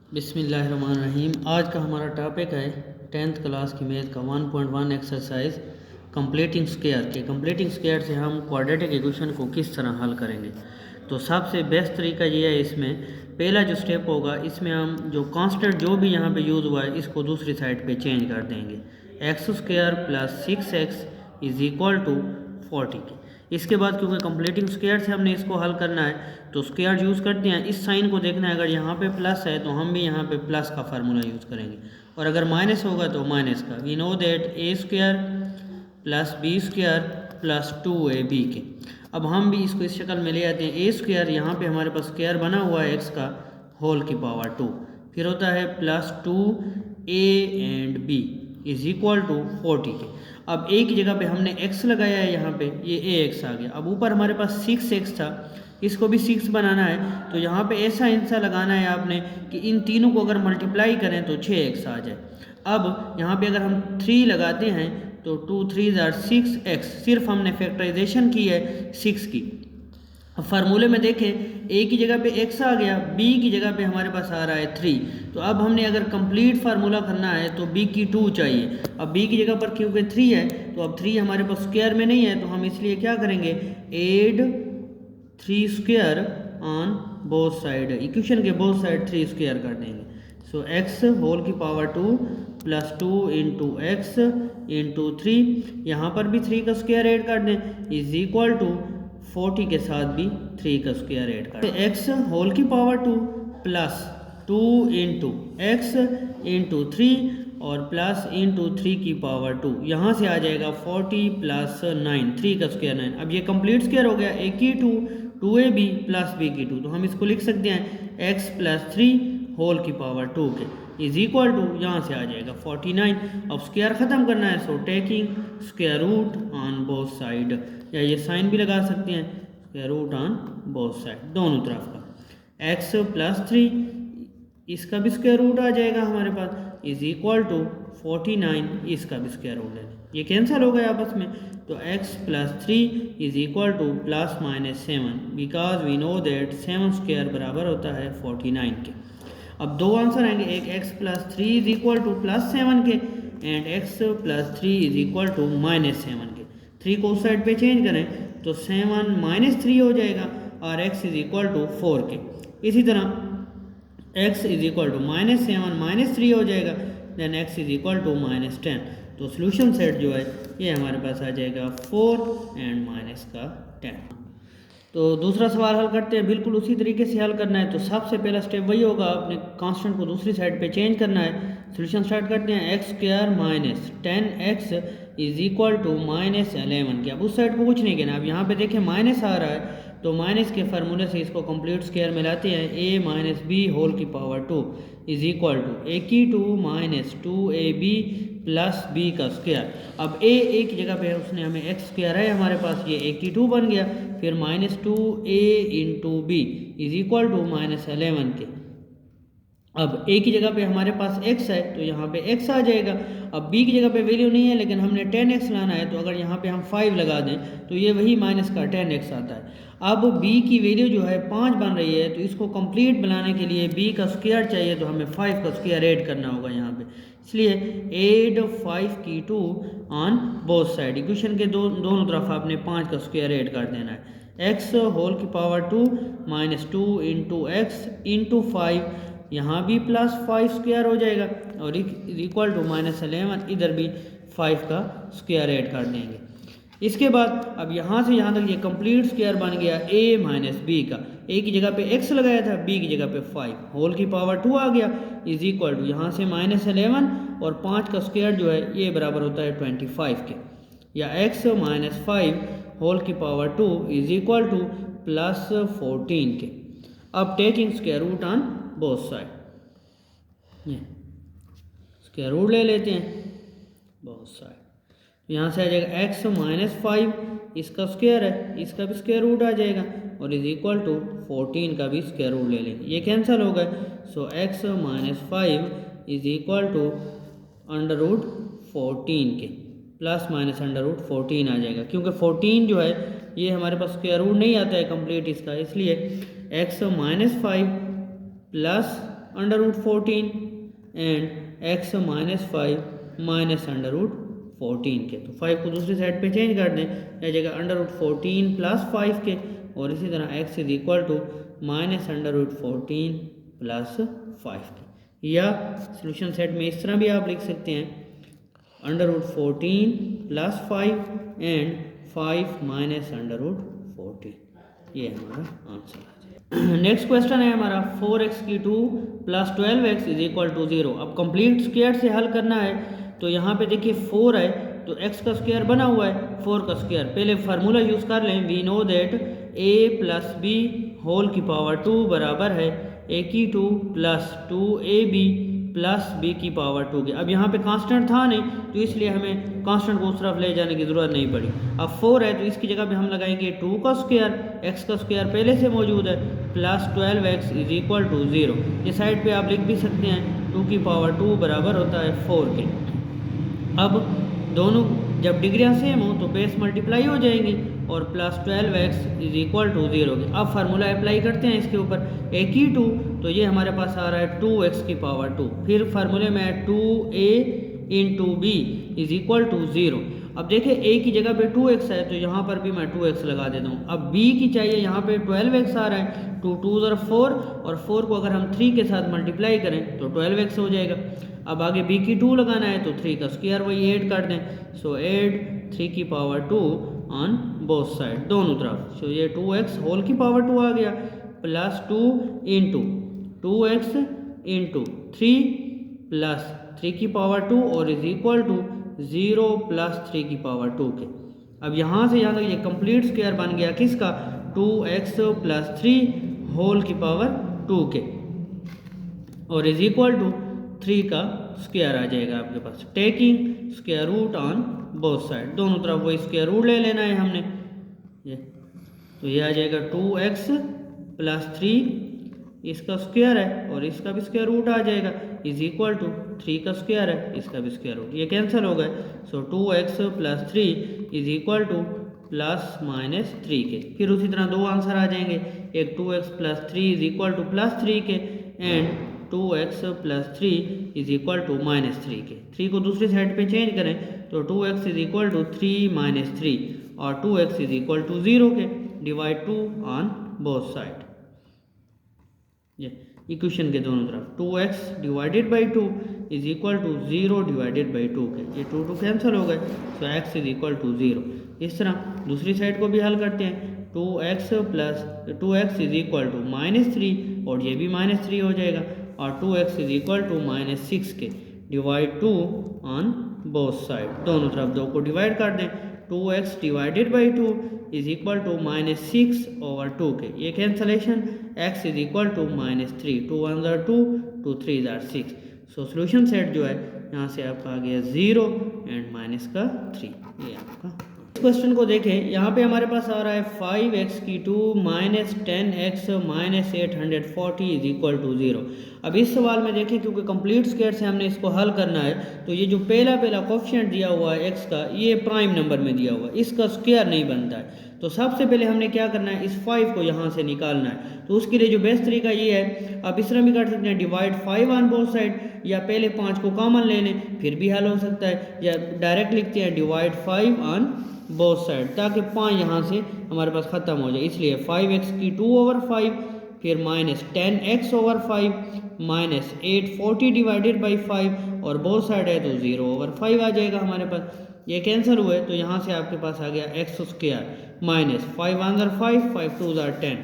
बिस्मिल्लाहिर्रहमानिर्रहीम। आज का हमारा टॉपिक है 10th क्लास की मैथ का 1.1 एक्सरसाइज कंप्लीटिंग स्क्वायर के। कंप्लीटिंग स्क्वायर से हम क्वाड्रेटिक इक्वेशन को किस तरह हल करेंगे। तो सबसे बेस्ट तरीका ये है, इसमें पहला जो स्टेप होगा, इसमें हम जो कांस्टेंट जो भी यहाँ पे यूज़ हुआ है इसको दूसरी साइड पे चेंज कर देंगे। X square plus 6x is equal to 40 के। इसके बाद क्योंकि कंप्लीटिंग स्क्वायर से हमने इसको हल करना है तो स्क्वायर यूज़ करते हैं। इस साइन को देखना है, अगर यहाँ पे प्लस है तो हम भी यहाँ पे प्लस का फार्मूला यूज़ करेंगे, और अगर माइनस होगा तो माइनस का। We know that a square plus b square plus 2ab के। अब हम भी इसको इस शक्ल में ले आते हैं। ए स्क्वायर यहाँ पे हमारे पास स्क्वायर बना हुआ है एक्स का होल की पावर 2, फिर होता है plus 2a and b is equal to 40 के। अब ए की जगह पे हमने x लगाया है, यहाँ पे ये ax आ गया। अब ऊपर हमारे पास 6x था, इसको भी 6 बनाना है तो यहाँ पे ऐसा आंसर लगाना है आपने कि इन तीनों को अगर मल्टीप्लाई करें तो 6x आ जाए। अब यहाँ पे अगर हम 3 लगाते हैं तो 2 3 आर 6x, सिर्फ हमने फैक्टराइजेशन की है 6 की। अब फार्मूले में देखें, a की जगह पे x आ गया, b की जगह पे हमारे पास आ रहा है 3। तो अब हमने अगर कंप्लीट फार्मूला करना है तो b की 2 चाहिए। अब b की जगह पर क्योंकि 3 है तो अब 3 हमारे पास स्क्वायर में नहीं है, तो हम इसलिए क्या करेंगे, add 3 square on both side. Equation के बोथ साइड 3 स्क्वायर कर देंगे। सो x होल की power 2 plus 2 into x into 3, यहाँ पर भी 3 का स्क्वायर ऐड कर दें, इज इक्वल टू 40 के साथ भी 3 का स्क्वायर ऐड कर दें। x होल की power 2 plus 2 into x into 3 और प्लस इंटू 3 की पावर 2, यहाँ से आ जाएगा 40 प्लस 9, 3 का स्क्वायर 9। अब ये कंप्लीट स्क्वायर हो गया, a की 2 2ab प्लस b की 2, तो हम इसको लिख सकते हैं x प्लस 3 होल की पावर 2 के इज इक्वल टू, यहाँ से आ जाएगा 49। अब स्क्वायर ख़त्म करना है, so taking square root on both side, या ये साइन भी लगा सकते हैं, square root on both side, दोनों तरफ का। x प्लस 3 इसका भी स्क्वायर रूट आ जाएगा हमारे पास, इज इक्वल टू 49, इसका भी स्क्वायर रूट है, ये कैंसिल हो गया आपस में। तो x plus 3 is equal to plus minus 7, because we know that 7 square बराबर होता है 49 के। अब दो आंसर आएंगे, एक x plus 3 is equal to plus 7 के and x plus 3 is equal to minus 7 के। 3 को उस साइड पे चेंज करें तो 7 माइनस 3 हो जाएगा और x इज इक्वल टू 4 के। इसी तरह x is equal to minus 7 minus 3 हो जाएगा, then x is equal to minus 10। तो सोल्यूशन सेट जो है ये हमारे पास आ जाएगा 4 एंड माइनस का 10। तो दूसरा सवाल हल करते हैं, बिल्कुल उसी तरीके से हल करना है। तो सबसे पहला स्टेप वही होगा, अपने कांस्टेंट को दूसरी साइड पे चेंज करना है। सोल्यूशन स्टार्ट करते हैं, x square minus 10x is equal to minus 11 के। अब उस साइड को कुछ नहीं कहना। अब यहाँ पे देखें माइनस आ रहा है तो माइनस के फार्मूले से इसको कंप्लीट स्क्वायर में लाते हैं, a माइनस बी होल की power 2 is equal to a की 2 माइनस 2ab प्लस b का स्क्वायर। अब a की जगह पे उसने हमें x स्क्वायर है हमारे पास, ये a की 2 बन गया, फिर minus 2a into b is equal to minus 11 के। अब a की जगह पे हमारे पास x है तो यहाँ पे x आ जाएगा। अब b की जगह पे वैल्यू नहीं है लेकिन हमने 10x लाना है, तो अगर यहाँ पे हम 5 लगा दें तो ये वही माइनस का 10x आता है। अब b की वैल्यू जो है 5 बन रही है, तो इसको कंप्लीट बनाने के लिए b का स्क्वायर चाहिए, तो हमें 5 का स्क्वायर ऐड करना होगा यहाँ पे। इसलिए एड 5 की 2 ऑन बोथ साइड। इक्वेशन के दोनों तरफ आपने 5 का स्क्वायर ऐड कर देना है। x होल की power 2 minus 2 into x into 5, यहाँ भी प्लस 5 स्क्वायर हो जाएगा और इक्वल टू माइनस 11, इधर भी 5 का स्क्वायर ऐड कर देंगे। इसके बाद अब यहाँ से यहाँ तक ये कंप्लीट स्क्वायर बन गया a माइनस बी का। a की जगह पे x लगाया था, b की जगह पे 5 होल की पावर 2 आ गया इज इक्वल टू, यहाँ से माइनस 11 और 5 का स्क्वायर जो है ये बराबर होता है 25 के, या x माइनस 5 होल की power 2 is equal to plus 14 के। अब taking square root on both side, ये स्क्वायर रूट ले लेते हैं बोथ साइड। यहाँ से आ जाएगा x माइनस 5, इसका स्क्वायर है, इसका भी स्क्वायर रूट आ जाएगा और इज इक्वल टू 14 का भी स्क्वायर रूट ले लेंगे, ये कैंसिल हो गए। So x minus 5 is equal to under root 14 के, प्लस माइनस अंडर रूट 14 आ जाएगा, क्योंकि 14 जो है ये हमारे पास स्क्वायर रूट नहीं आता है कंप्लीट इसका, इसलिए x minus 5 plus √14 and x -5 minus √14 के। तो 5 को दूसरी साइड पे चेंज कर दें, यह जगह √14 प्लस 5 के, और इसी तरह x is equal to -√14 plus 5 के। या सोल्यूशन सेट में इस तरह भी आप लिख सकते हैं √14 प्लस 5 एंड 5 माइनस √14। ये हमारा आंसर है। नेक्स्ट क्वेश्चन है हमारा 4x³ plus 12x is equal to 0। अब कंप्लीट स्क्वायर से हल करना है, तो यहाँ पे देखिए 4 है तो x का स्क्वायर बना हुआ है 4 का स्क्वायर। पहले फार्मूला यूज़ कर लें, we know that a plus b whole की पावर 2 बराबर है a² plus 2ab plus b की पावर 2 के। अब यहाँ पे कांस्टेंट था नहीं, तो इसलिए हमें कांस्टेंट को उस तरफ ले जाने की ज़रूरत नहीं पड़ी। अब 4 है तो इसकी जगह पे हम लगाएंगे 2 का स्क्वायर, x का स्क्वायर पहले से मौजूद है, plus 12x is equal to 0। ये साइड पे आप लिख भी सकते हैं 2 की पावर 2 बराबर होता है 4 के। अब दोनों जब डिग्रियाँ सेम हो तो बेस मल्टीप्लाई हो जाएंगी और plus 12x is equal to 0 के। अब फार्मूला अप्लाई करते हैं इसके ऊपर, a² तो ये हमारे पास आ रहा है 2x की पावर 2, फिर फार्मूले में 2a into b is equal to 0। अब देखिए a की जगह पे 2x है तो यहाँ पर भी मैं 2x लगा देता हूँ। अब b की चाहिए, यहाँ पे 12x आ रहा है, 2 2 4 और 4 को अगर हम 3 के साथ मल्टीप्लाई करें तो 12x हो जाएगा। अब आगे b की 2 लगाना है तो 3 का स्क्वायर वही ऐड कर दें, सो ऐड 3 की पावर 2 ऑन बोथ साइड, दोनों तरफ। सो ये 2x होल की पावर 2 आ गया plus 2 into 2x into 3 plus 3 की पावर 2 और इज इक्वल टू 0 प्लस 3 की पावर 2 के। अब यहाँ से यहाँ तक ये कंप्लीट स्क्वायर बन गया किसका, 2x प्लस 3 होल की पावर 2 के, और इज इक्वल टू 3 का स्क्वायर आ जाएगा आपके पास, taking square root on both side, दोनों तरफ वही स्क्वायर रूट ले लेना है हमने। ये तो ये आ जाएगा 2x प्लस 3 इसका स्क्वायर है और इसका भी स्क्वायर रूट आ जाएगा, इज इक्वल टू 3 का स्क्वायर है इसका भी स्क्वायर रूट, ये कैंसिल हो गए। सो 2x plus 3 is equal to plus minus 3 के। फिर उसी तरह दो आंसर आ जाएंगे, एक 2x plus 3 is equal to plus 3 के and 2x plus 3 is equal to minus 3 के। 3 को दूसरी साइड पे चेंज करें तो 2x is equal to 3 minus 3 और 2x इज इक्वल टू 0 के, डिवाइड 2 ऑन बोथ साइड। ये इक्वेशन के दोनों तरफ 2x divided by 2 is equal to 0 divided by 2 के, ये 2 कैंसिल हो गए, so x is equal to 0। इस तरह दूसरी साइड को भी हल करते हैं, 2x is equal to minus 3 और ये भी माइनस 3 हो जाएगा, और 2x is equal to minus 6 के, डिवाइड 2 ऑन बोथ साइड, दोनों तरफ 2 को डिवाइड कर दें, 2x divided by 2 is equal to minus 6 over 2 के, ये cancellation, x is equal to minus 3, 2 1 जार 2, 2 3 जार 6। सो सोल्यूशन सेट जो है यहाँ से आपका आ गया 0 एंड माइनस का 3। ये आपका क्वेश्चन को देखें, यहाँ पे हमारे पास आ रहा है 5x³ minus 10x minus 840 is equal to 0। अब इस सवाल में देखें क्योंकि कंप्लीट स्क्वायर से हमने इसको हल करना है, तो ये जो पहला कोएफिशिएंट दिया हुआ है x का, ये प्राइम नंबर में दिया हुआ है, इसका स्क्वायर नहीं बनता है। तो सबसे पहले हमने क्या करना है, इस 5 को यहाँ से निकालना है। तो उसके लिए जो बेस्ट तरीका ये है, आप इस तरह भी कर सकते हैं, डिवाइड 5 ऑन बोथ साइड, या पहले 5 को कॉमन ले लें फिर भी हल हो सकता है, या डायरेक्ट लिखते हैं डिवाइड 5 ऑन बोथ साइड, ताकि 5 यहाँ से हमारे पास ख़त्म हो जाए। इसलिए 5x³ ओवर 5, फिर minus 10x over 5 minus 840 divided by 5 और बोथ साइड है तो 0 ओवर 5 आ जाएगा हमारे पास। ये कैंसिल हुए तो यहाँ से आपके पास आ गया x स्क्वायर माइनस 5 1 जार 5, 5 2 जार 10,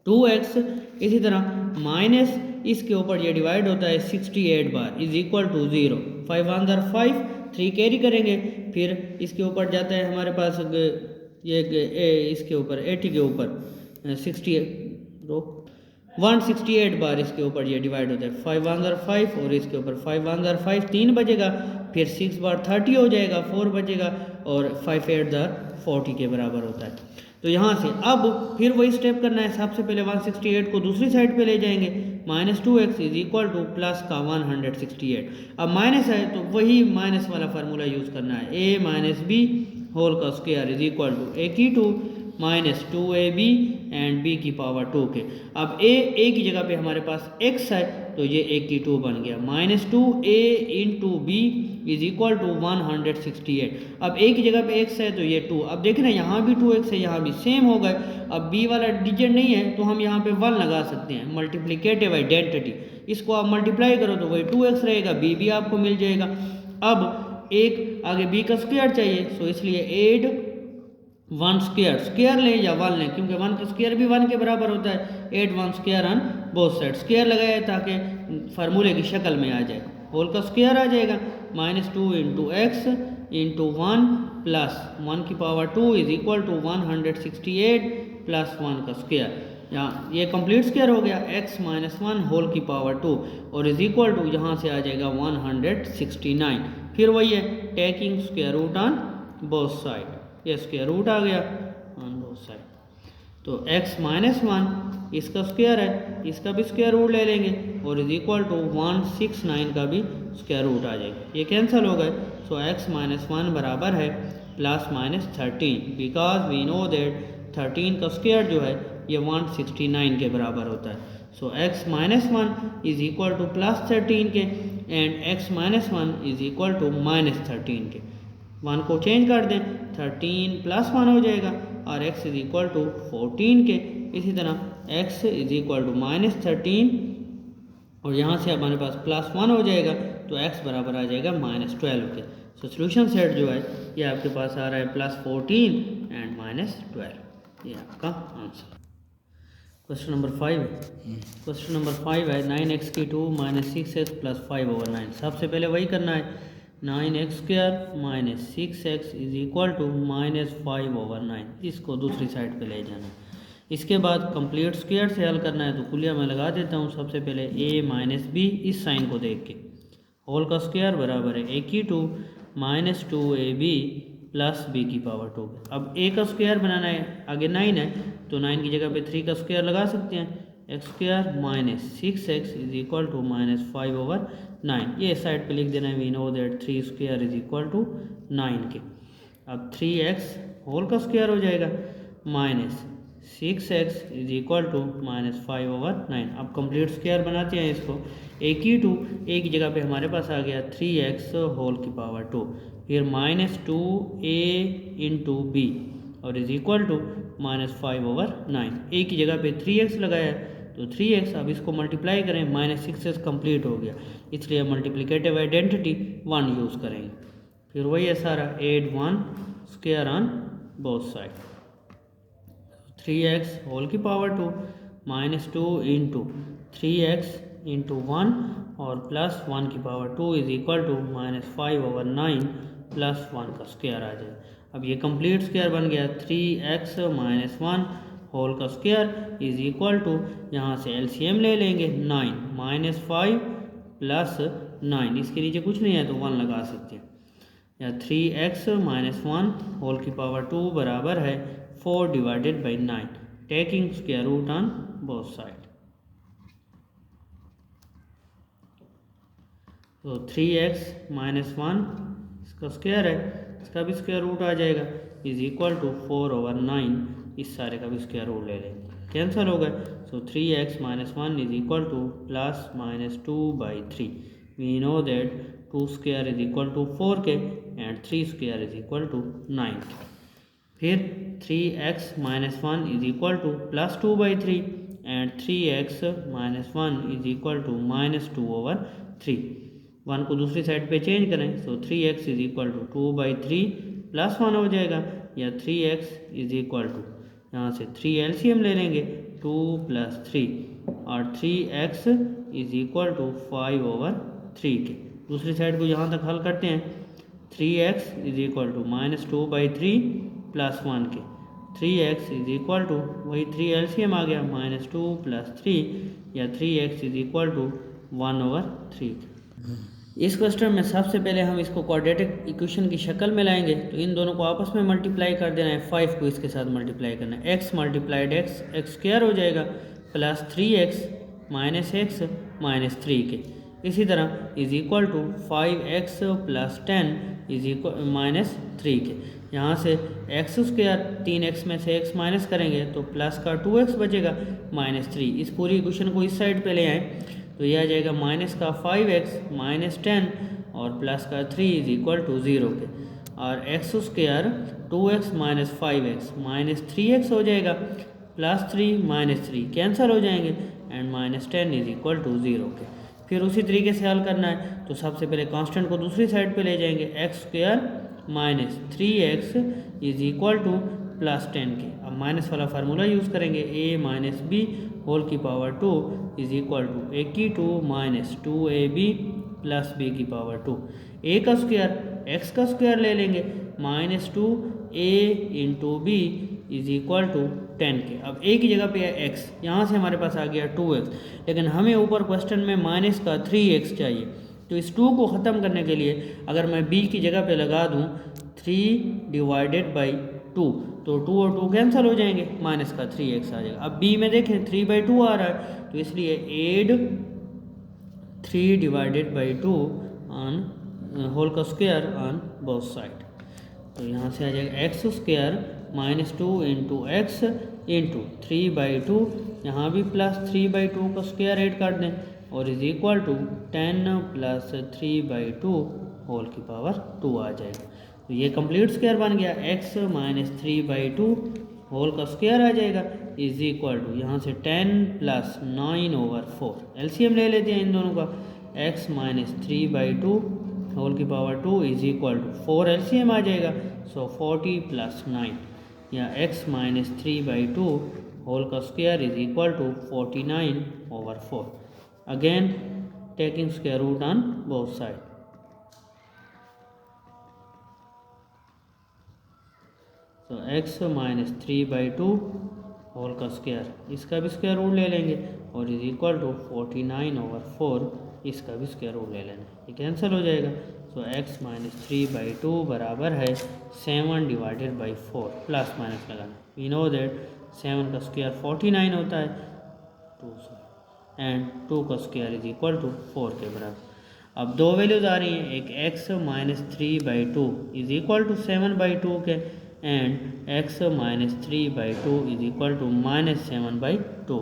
2x। इसी तरह माइनस इसके ऊपर ये डिवाइड होता है 68 बार, इज इक्वल टू 0, 5 1 जार 5, 3 कैरी करेंगे, फिर इसके ऊपर जाता है हमारे पास ये इसके ऊपर 80 के ऊपर 168 बार इसके ऊपर ये डिवाइड होता है, 5 1 जार 5 और इसके ऊपर 5 1 जार 5, 3 बचेगा, फिर 6 बार 30 हो जाएगा, 4 बचेगा और 5 8 जार 40 के बराबर होता है। तो यहाँ से अब फिर वही स्टेप करना है, सबसे पहले 168 को दूसरी साइड पे ले जाएंगे, minus 2x is equal to plus का 168। अब माइनस है तो वही माइनस वाला फार्मूला यूज़ करना है, a माइनस बी होल का square is equal to a² minus 2ab and b की पावर 2 के। अब a की जगह पे हमारे पास x है तो ये a की 2 बन गया, minus 2a into b is equal to 168। अब a की जगह पे x है तो ये 2, अब देखें ना यहाँ भी 2x है, यहाँ भी सेम हो गए। अब b वाला डिजिट नहीं है तो हम यहाँ पे 1 लगा सकते हैं, मल्टीप्लिकेटिव आइडेंटिटी, इसको आप मल्टीप्लाई करो तो वही 2x रहेगा, b भी आपको मिल जाएगा। अब एक आगे b का स्क्वायर चाहिए, सो इसलिए एड 1 स्क्वायर, स्क्वायर लें या 1 लें, क्योंकि 1 का स्क्वायर भी 1 के बराबर होता है। Add 1 square on both side, square लगाया है ताकि फार्मूले की शक्ल में आ जाए, होल का स्क्वायर आ जाएगा, minus 2 into x into 1 plus 1 की power 2 is equal to 168 plus 1 का स्क्वायर। यहाँ ये कंप्लीट स्क्वायर हो गया, x माइनस 1 होल की पावर 2 और इज इक्वल टू यहाँ से आ जाएगा 169। फिर वही है taking square root on both side, ये स्क्वायर रूट आ गया ऑन बोथ साइड। तो x माइनस 1 इसका स्क्वायर है, इसका भी स्क्वायर रूट ले लेंगे और इज इक्वल टू 169 का भी स्क्वायर रूट आ जाएगा, ये कैंसिल हो गए। सो x माइनस 1 बराबर है plus minus 13, because we know that 13 का स्क्वायर जो है ये 169 के बराबर होता है। So x minus 1 is equal to plus 13 के and x minus 1 is equal to minus 13 के। 1 को चेंज कर दें, 13 प्लस 1 हो जाएगा और x इज इक्वल टू 14 के। इसी तरह x is equal to minus 13 और यहाँ से हमारे पास प्लस 1 हो जाएगा तो x बराबर आ जाएगा माइनस 12 के। सो सोल्यूशन सेट जो है ये आपके पास आ रहा है प्लस 14 एंड माइनस 12, ये आपका आंसर। क्वेश्चन नंबर 5 है, क्वेश्चन नंबर 5 है 9x की 2 माइनस 6x प्लस 5/9। सबसे पहले वही करना है, 9x square minus 6x is equal to minus 5/9, इसको दूसरी साइड पे ले जाना है। इसके बाद कंप्लीट स्क्वायर से हल करना है, तो कुलिया मैं लगा देता हूँ। सबसे पहले a माइनस b, इस साइन को देख के, होल का स्क्वायर बराबर है a की 2 माइनस 2ab प्लस b की पावर 2। अब a का स्क्वायर बनाना है, आगे 9 है तो 9 की जगह पे 3 का स्क्वायर लगा सकते हैं, x square minus 6x is equal to minus 5/9, ये साइड पे लिख देना है। We know that 3 square is equal to 9 के। अब 3x होल का स्क्वायर हो जाएगा minus 6x is equal to minus 5/9। अब कंप्लीट स्क्वायर बनाते हैं इसको, a की 2, a की जगह पे हमारे पास आ गया 3x होल की पावर 2, फिर माइनस 2a इंटू बी और is equal to minus 5/9। a की जगह पे 3x लगाया तो 3x, अब इसको मल्टीप्लाई करें, माइनस 6x कंप्लीट हो गया, इसलिए मल्टीप्लिकेटिव आइडेंटिटी 1 यूज़ करेंगे। फिर वही है सारा, add 1 square on both side, 3x whole की power 2 minus 2 into 3x into 1 और प्लस 1 की power 2 is equal to minus 5/9 plus 1 का स्क्वायर आ जाए। अब ये कंप्लीट स्क्वायर बन गया, 3x माइनस 1 होल का स्क्वायर इज इक्वल टू, यहाँ से एलसीएम ले लेंगे, 9 माइनस 5 प्लस 9, इसके नीचे कुछ नहीं है तो 1 लगा सकते हैं, या 3x माइनस 1 होल की पावर 2 बराबर है 4 divided by 9, taking square root on both side. तो 3x माइनस 1 इसका स्क्वायर है, इसका भी स्क्वायर रूट आ जाएगा, इज इक्वल टू 4/9, इस सारे का भी स्क्वायर रूट ले लेंगे, कैंसिल हो गए। So 3x minus 1 is equal to plus minus 2/3। We know that 2 square is equal to 4 के and 3 square is equal to 9 के। फिर 3x minus 1 is equal to plus 2/3 and 3x minus 1 is equal to minus 2/3। 1 को दूसरी side पे change करें, so 3x is equal to 2/3 plus 1 हो जाएगा, या 3x इज इक्वल टू, यहाँ से 3 एलसीएम ले लेंगे, 2 प्लस 3 और 3x इज इक्वल टू 5/3 के। दूसरी साइड को यहाँ तक हल करते हैं, 3x is equal to minus 2/3 plus 1 के, 3x इज इक्वल टू, वही 3 एलसीएम आ गया, माइनस 2 प्लस 3 या 3x इज इक्वल टू 1/3 के। इस क्वेश्चन में सबसे पहले हम इसको क्वाड्रेटिक इक्वेशन की शक्ल में लाएंगे, तो इन दोनों को आपस में मल्टीप्लाई कर देना है, 5 को इसके साथ मल्टीप्लाई करना है, x मल्टीप्लाइड x स्क्वायर हो जाएगा plus 3x minus x minus 3 के। इसी तरह is equal to 5x plus 10 is equal minus 3 के। यहाँ से एक्स स्क्वायर 3x में से x माइनस करेंगे तो प्लस का 2x बचेगा -3। इस पूरी इक्वेशन को इस साइड पे ले आएँ तो यह आ जाएगा माइनस का 5x माइनस 10 और प्लस का 3 इज इक्वल टू 0 के। और x square 2x minus 5x minus 3x हो जाएगा, प्लस 3 माइनस 3 कैंसिल हो जाएंगे and minus 10 is equal to 0 के। फिर उसी तरीके से हल करना है तो सबसे पहले कांस्टेंट को दूसरी साइड पे ले जाएंगे, x square minus 3x is equal to plus 10 के। अब माइनस वाला फार्मूला यूज़ करेंगे, a माइनस बी होल की power 2 is equal to a² minus 2ab plus b की पावर 2। a का स्क्वायर x का स्क्वायर ले लेंगे, minus 2a into b is equal to 10 के। अब a की जगह पे है x, यहाँ से हमारे पास आ गया 2x, लेकिन हमें ऊपर क्वेश्चन में माइनस का 3x चाहिए। तो इस 2 को ख़त्म करने के लिए अगर मैं b की जगह पे लगा दूँ 3 डिवाइडेड बाई 2 तो 2 और 2 कैंसिल हो जाएंगे, माइनस का 3x आ जाएगा। अब b में देखें 3/2 आ रहा है तो इसलिए add 3 divided by 2 on whole का स्क्वायर ऑन बोथ साइड। तो यहाँ से आ जाएगा x square minus 2 into x into 3/2, यहाँ भी प्लस 3/2 का स्क्वायर ऐड कर दें और is equal to 10 plus 3/2 whole की पावर 2 आ जाएगा। तो ये कंप्लीट स्क्वायर बन गया, x माइनस 3/2 होल का स्क्वायर आ जाएगा इज इक्वल टू यहाँ से 10 प्लस 9/4। एलसीएम ले लेते हैं इन दोनों का, x माइनस 3/2 होल की power 2 is equal to 4 LCM आ जाएगा, सो 40 प्लस 9 या x माइनस 3/2 होल का square is equal to 49/4। Again taking square root on both side. तो x माइनस 3/2 होल का स्क्वायर, इसका भी स्क्वायर रूट ले लेंगे और इज इक्वल टू 49/4, इसका भी स्क्वायर रूट ले लेना, ये कैंसिल हो जाएगा। सो x माइनस 3/2 बराबर है 7 डिवाइडेड बाई 4, प्लस माइनस लगाना। वी नो दैट 7 का स्क्वायर 49 होता है, 2 एंड 2 का स्क्वायर इज इक्वल टू 4 के बराबर। अब दो वैल्यूज आ रही हैं, एक x minus 3/2 is equal to 7/2 के and x minus 3/2 is equal to minus 7/2।